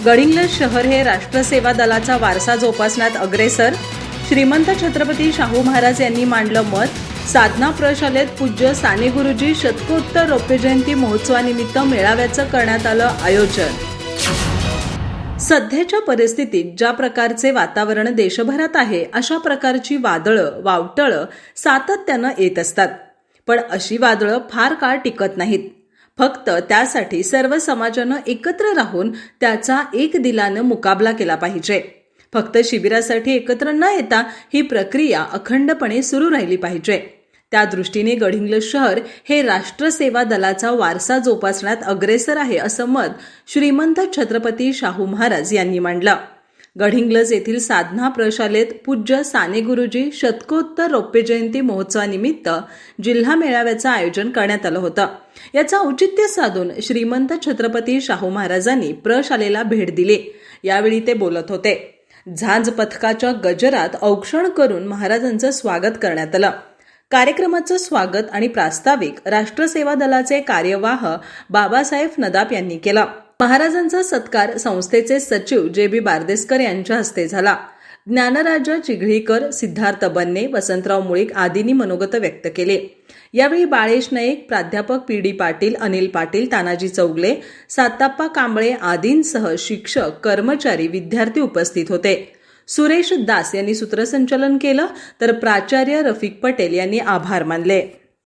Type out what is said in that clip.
गडिंग्लज शहर हे राष्ट्रसेवा दलाचा वारसा जोपासण्यात अग्रेसर. श्रीमंत छत्रपती शाहू महाराज यांनी मांडलं मत. साधना प्रशालेत पूज्य साने गुरुजी शतकोत्तर रौप्य जयंती महोत्सवानिमित्त मेळाव्याचं करण्यात आलं आयोजन. सध्याच्या परिस्थितीत ज्या प्रकारचे वातावरण देशभरात आहे अशा प्रकारची वादळं वावटळं सातत्यानं येत असतात. पण अशी वादळं फार काळ टिकत नाहीत. फक्त त्यासाठी सर्व समाजानं एकत्र राहून त्याचा एक दिलानं मुकाबला केला पाहिजे. फक्त शिबिरासाठी एकत्र न येता ही प्रक्रिया अखंडपणे सुरू राहिली पाहिजे. त्या दृष्टीने गडिंग्लज शहर हे राष्ट्रसेवा दलाचा वारसा जोपासण्यात अग्रेसर आहे असं मत श्रीमंत छत्रपती शाहू महाराज यांनी मांडलं. गडिंग्लज येथील साधना प्रशालेत पूज्य साने गुरुजी शतकोत्तर रौप्य जयंती महोत्सवानिमित्त जिल्हा मेळाव्याचं आयोजन करण्यात आलं होतं. याचं औचित्य साधून श्रीमंत छत्रपती शाहू महाराजांनी प्रशालेला भेट दिली. यावेळी ते बोलत होते. झांज पथकाच्या गजरात औक्षण करून महाराजांचं स्वागत करण्यात आलं. कार्यक्रमाचं स्वागत आणि प्रास्ताविक राष्ट्रसेवा दलाचे कार्यवाह बाबासाहेब नदाप यांनी केलं. महाराजांचा सत्कार संस्थेचे सचिव जे.बी. बारदेसकर यांच्या हस्ते झाला. ज्ञानराजा चिघळीकर, सिद्धार्थ बन्ने, वसंतराव मुळीक आदींनी मनोगत व्यक्त केले. यावेळी बाळेश नाईक, प्राध्यापक पी.डी. पाटील, अनिल पाटील, तानाजी चौगले, साताप्पा कांबळे आदींसह शिक्षक, कर्मचारी, विद्यार्थी उपस्थित होते. सुरेश दास यांनी सूत्रसंचालन केलं तर प्राचार्य रफिक पटेल यांनी आभार मानले.